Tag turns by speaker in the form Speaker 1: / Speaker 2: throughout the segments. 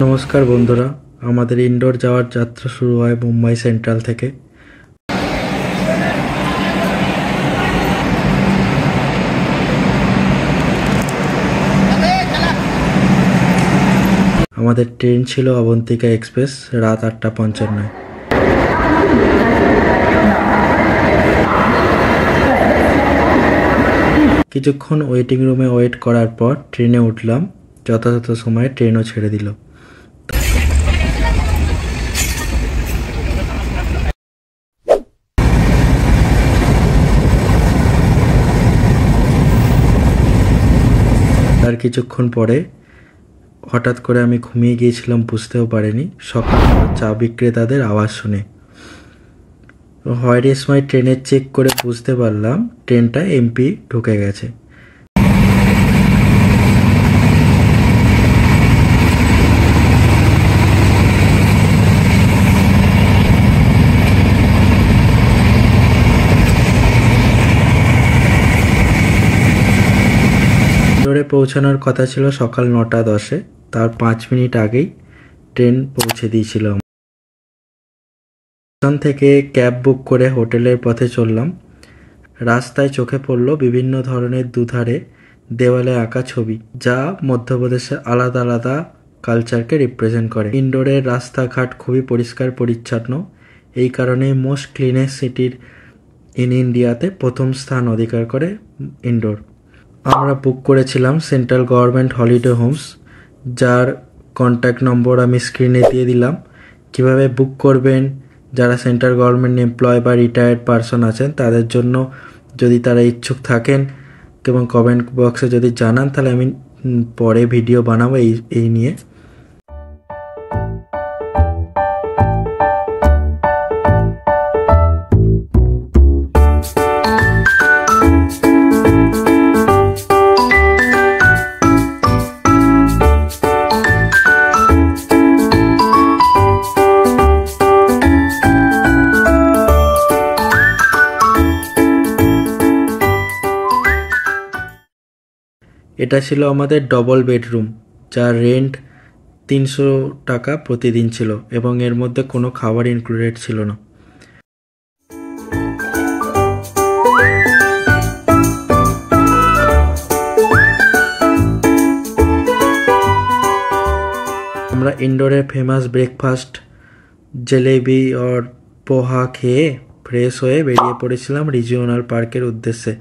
Speaker 1: নমস্কার বন্ধুরা, আমাদের ইন্ডোর যাওয়ার যাত্রা শুরু হয় মুম্বাই সেন্ট্রাল থেকে। আমাদের ট্রেন ছিল অবন্তিকা এক্সপ্রেস, রাত 8:55। কিছুক্ষণ ওয়েটিং রুমে ওয়েট করার পর ট্রেনে উঠলাম। যথাযথ সময়ে ট্রেনও ছেড়ে দিল। তার কিছুক্ষণ পরে হঠাৎ করে আমি ঘুমিয়ে গিয়েছিলাম, বুঝতেও পারিনি। সকাল চা বিক্রেতাদের আওয়াজ শুনে হোয়াট ইজ মাই ট্রেনে চেক করে বুঝতে পারলাম ট্রেনটা এমপি ঢুকে গেছে। পৌঁছানোর কথা ছিল সকাল 9:10, তার 5 মিনিট আগেই ট্রেন পৌঁছে দিয়েছিল। স্টেশন থেকে ক্যাব বুক করে হোটেলের পথে চললাম। রাস্তায় চোখে পড়ল বিভিন্ন ধরনের দুধারে দেওয়ালে আঁকা ছবি, যা মধ্যপ্রদেশের আলাদা আলাদা কালচারকে রিপ্রেজেন্ট করে। ইন্ডোরের রাস্তাঘাট খুবই পরিষ্কার পরিচ্ছন্ন, এই কারণেই মোস্ট ক্লিনেস্ট সিটির ইন ইন্ডিয়াতে প্রথম স্থান অধিকার করে ইন্ডোর। আমরা বুক করেছিলাম সেন্ট্রাল গভর্নমেন্ট হলিডে হোমস, যার কন্ট্যাক্ট নম্বর আমি স্ক্রিনে দিয়ে দিলাম। কিভাবে বুক করবেন, যারা সেন্ট্রাল গভর্নমেন্ট এমপ্লয় বা রিটায়ার্ড পারসন আছেন তাদের জন্য যদি তারা ইচ্ছুক থাকেন এবং কমেন্ট বক্সে যদি জানান, তাহলে আমি পরে ভিডিও বানাবো এই নিয়ে। এটা ছিল আমাদের ডবল বেডরুম, যার রেন্ট 300 টাকা প্রতিদিন ছিল এবং এর মধ্যে কোনো খাবার ইনক্লুডেড ছিল না। আমরা ইন্ডোরের ফেমাস ব্রেকফাস্ট জলেবি আর পোহা খেয়ে ফ্রেশ হয়ে বেরিয়ে পড়েছিলাম রিজিওনাল পার্কের উদ্দেশ্যে,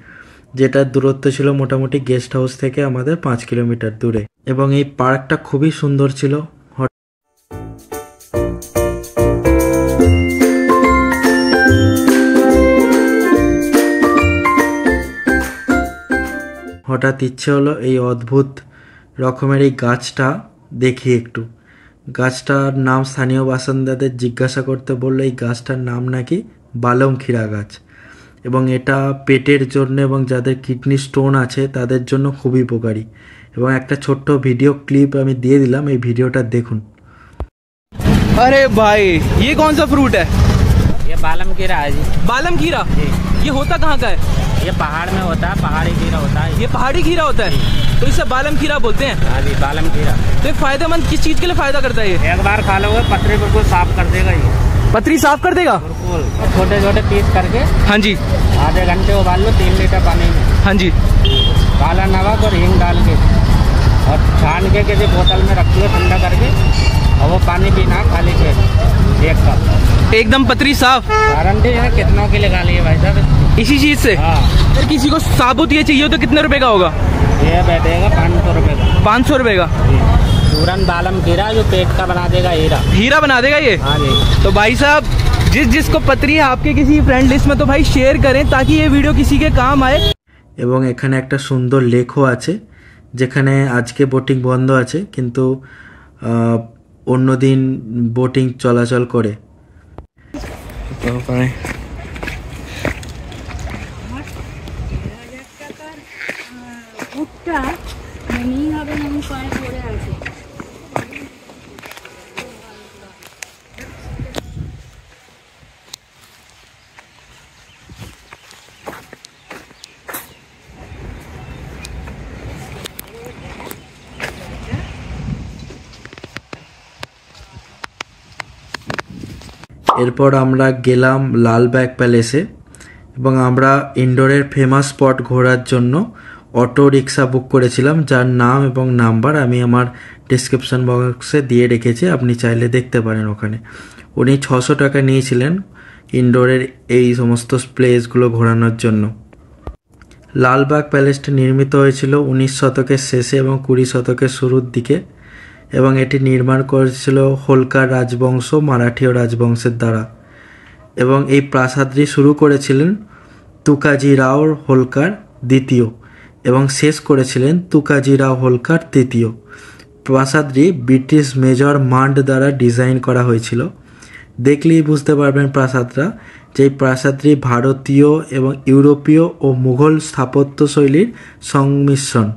Speaker 1: যেটার দূরত্ব ছিল মোটামুটি গেস্ট হাউস থেকে আমাদের 5 কিলোমিটার দূরে। এবং এই পার্কটা খুবই সুন্দর ছিল। হঠাৎ ইচ্ছে হলো এই অদ্ভুত রকমের এই গাছটা দেখি একটু। গাছটার নাম স্থানীয় বাসিন্দাদের জিজ্ঞাসা করতে বললো এই গাছটার নাম নাকি বালমখিরা গাছ, এবং এটা পেটের জন্য এবং যাদের কিডনি স্টোন আছে তাদের জন্য খুবই উপকারী। এবং একটা ছোট্ট ভিডিও ক্লিপ আমি দিয়ে দিলাম, এই ভিডিওটা দেখুন।
Speaker 2: अरे भाई ये कौन सा फ्रूट है?
Speaker 3: ये बालम खीरा है जी।
Speaker 2: बालम खीरा? ये होता कहाँ का है?
Speaker 3: ये पहाड़ में होता है, पहाड़ी खीरा होता है।
Speaker 2: ये पहाड़ी खीरा होता है, तो इसे बालम खीरा बोलते हैं।
Speaker 3: हाँ जी, बालम खीरा।
Speaker 2: तो ये फायदेमंद किस चीज के लिए फायदा करता है? ये
Speaker 3: एक बार खा लोगे पथरी बिल्कुल साफ कर देगा। ये
Speaker 2: पथरी साफ कर देगा
Speaker 3: बिल्कुल। छोटे छोटे पीस करके
Speaker 2: हाँ जी,
Speaker 3: आधे घंटे उबाल लो 3 लीटर पानी में।
Speaker 2: हाँ जी,
Speaker 3: काला नमक और हींग डाल के और छान के किसी बोतल में रखिए ठंडा करके, और वो पानी पीना खाली पेट 1 कप,
Speaker 2: एकदम पथरी साफ।
Speaker 3: गारंटी है। कितनों के लिए खा लिए भाई साहब
Speaker 2: इसी चीज से?
Speaker 3: हाँ।
Speaker 2: अगर किसी को साबुत ये चाहिए तो कितने रुपए का होगा?
Speaker 3: ये बैठेगा 500 रुपये का।
Speaker 2: 500 रुपए का
Speaker 3: तुरंत बालम खीरा जो पेट का बना देगा हीरा।
Speaker 2: हीरा बना देगा ये?
Speaker 3: हाँ जी।
Speaker 2: तो भाई साहब जिसको पथरी है आपके किसी फ्रेंड लिस्ट में, तो भाई शेयर करें ताकि ये वीडियो किसी के काम आए।
Speaker 1: এবং এখানে একটা সুন্দর লেকও আছে, যেখানে আজকে বোটিং বন্ধ আছে, কিন্তু অন্যদিন বোটিং চলাচল করে। এরপর আমরা গেলাম লালবাগ প্যালেসে এবং আমরা ইন্ডোরের ফেমাস স্পট ঘোরার জন্য অটো রিক্সা বুক করেছিলাম, যার নাম এবং নাম্বার আমি আমার ডিসক্রিপশান বক্সে দিয়ে রেখেছি, আপনি চাইলে দেখতে পারেন। ওখানে উনি 600 টাকা নিয়েছিলেন ইন্ডোরের এই সমস্ত প্লেসগুলো ঘোরানোর জন্য। লালবাগ প্যালেসটি নির্মিত হয়েছিল 19 শতকের শেষে এবং 20 শতকের শুরুর দিকে এবং এটি নির্মাণ করেছিল হোলকার রাজবংশ, মারাঠীয় রাজবংশের দ্বারা। এবং এই প্রাসাদটি শুরু করেছিলেন তুকাজিরাও হোলকার দ্বিতীয় এবং শেষ করেছিলেন তুকাজিরাও হোলকার তৃতীয়। প্রাসাদটি ব্রিটিশ মেজর মান্ড দ্বারা ডিজাইন করা হয়েছিল। দেখলেই বুঝতে পারবেন প্রাসাদটা যে প্রাসাদটি ভারতীয় এবং ইউরোপীয় ও মুঘল স্থাপত্য শৈলীর সংমিশ্রণ।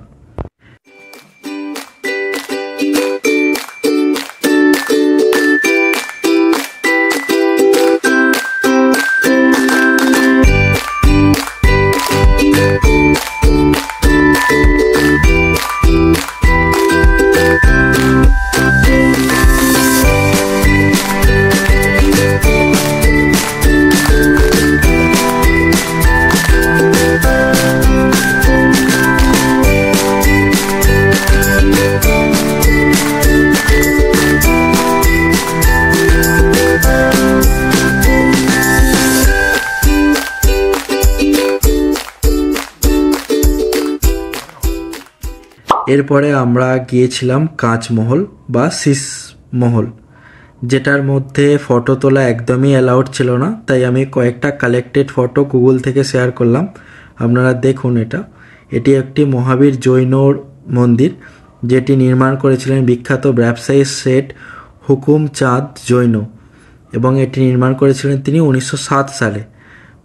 Speaker 1: এরপরে আমরা গিয়েছিলাম কাঁচমহল বা শীষ মহল, যেটার মধ্যে ফটো তোলা একদমই অ্যালাউড ছিল না, তাই আমি কয়েকটা কালেক্টেড ফটো গুগল থেকে শেয়ার করলাম, আপনারা দেখুন। এটি একটি মহাবীর জৈন মন্দির, যেটি নির্মাণ করেছিলেন বিখ্যাত ব্যবসায়ী শেঠ হুকুম চাঁদ জৈন এবং এটি নির্মাণ করেছিলেন তিনি 1907 সালে।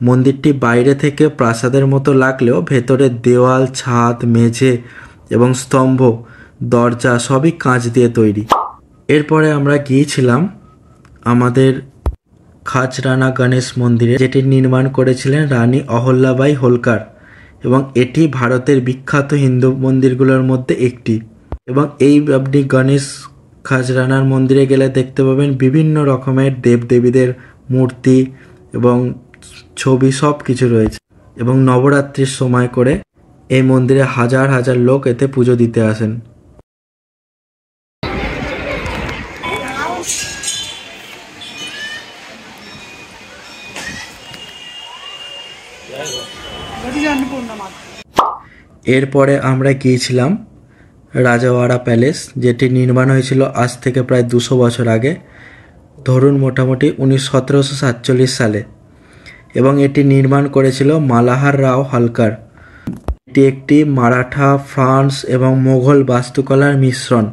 Speaker 1: মন্দিরটি বাইরে থেকে প্রাসাদের মতো লাগলেও ভেতরের দেওয়াল, ছাদ, মেঝে এবং স্তম্ভ, দরজা সবই কাঁচ দিয়ে তৈরি। এরপরে আমরা গিয়েছিলাম আমাদের খাজরানা গণেশ মন্দিরে, যেটি নির্মাণ করেছিলেন রানী অহল্যাবাই হোলকার এবং এটি ভারতের বিখ্যাত হিন্দু মন্দিরগুলোর মধ্যে একটি। এবং এই আপনি গণেশ খাজরানার মন্দিরে গেলে দেখতে পাবেন বিভিন্ন রকমের দেবদেবীদের মূর্তি এবং ছবি সব কিছু রয়েছে এবং নবরাত্রির সময় করে এই মন্দিরে হাজার হাজার লোক এতে পুজো দিতে আসেন। এরপরে আমরা গিয়েছিলাম রাজাওয়াড়া প্যালেস, যেটি নির্মাণ হয়েছিল আজ থেকে প্রায় 200 বছর আগে, ধরুন মোটামুটি 1747 সালে এবং এটি নির্মাণ করেছিল মালাহার রাও হালকার। এটি একটি মারাঠা, ফ্রান্স এবং মোঘল বাস্তুকলার মিশ্রণ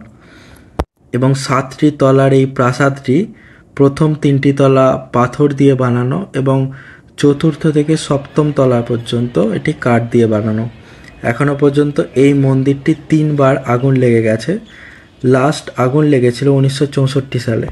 Speaker 1: এবং 7টি তলার এই প্রাসাদটি প্রথম 3টি তলা পাথর দিয়ে বানানো এবং চতুর্থ থেকে 7ম তলা পর্যন্ত এটি কাঠ দিয়ে বানানো। এখনও পর্যন্ত এই মন্দিরটি 3 বার আগুন লেগে গেছে। লাস্ট আগুন লেগেছিল 1964 সালে।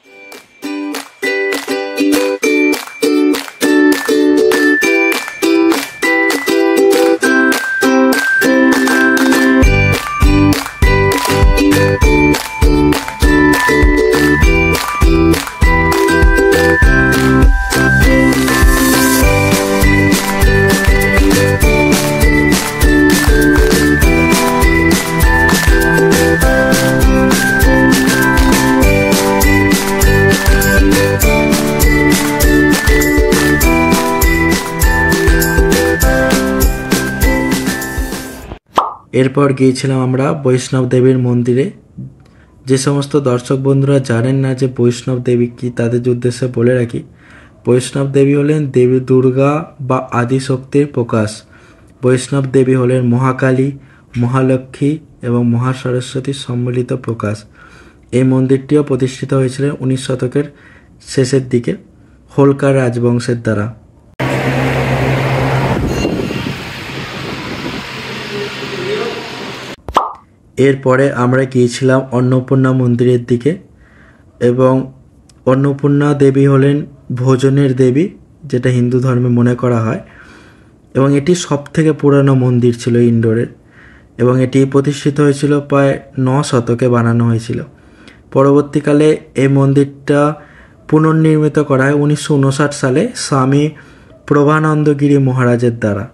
Speaker 1: এরপর গিয়েছিলাম আমরা বৈষ্ণব দেবীর মন্দিরে। যে সমস্ত দর্শক বন্ধুরা জানেন না যে বৈষ্ণব দেবী কি, তাদের উদ্দেশ্যে বলে রাখি, বৈষ্ণব দেবী হলেন দেবী দুর্গা বা আদিশক্তির প্রকাশ। বৈষ্ণব দেবী হলেন মহাকালী, মহালক্ষ্মী এবং মহাসরস্বতীর সম্মিলিত প্রকাশ। এই মন্দিরটিও প্রতিষ্ঠিত হয়েছিল 19 শতকের শেষের দিকে হোলকার রাজবংশের দ্বারা। এরপরে আমরা গিয়েছিলাম অন্নপূর্ণা মন্দিরের দিকে এবং অন্নপূর্ণা দেবী হলেন ভোজনের দেবী, যেটা হিন্দু ধর্মে মনে করা হয় এবং এটি সবথেকে পুরানো মন্দির ছিল ইন্ডোরের এবং এটি প্রতিষ্ঠিত হয়েছিল প্রায় 9 শতকে বানানো হয়েছিল। পরবর্তীকালে এই মন্দিরটা পুনর্নির্মিত করা হয় 1959 সালে স্বামী প্রভানন্দগিরি মহারাজের দ্বারা।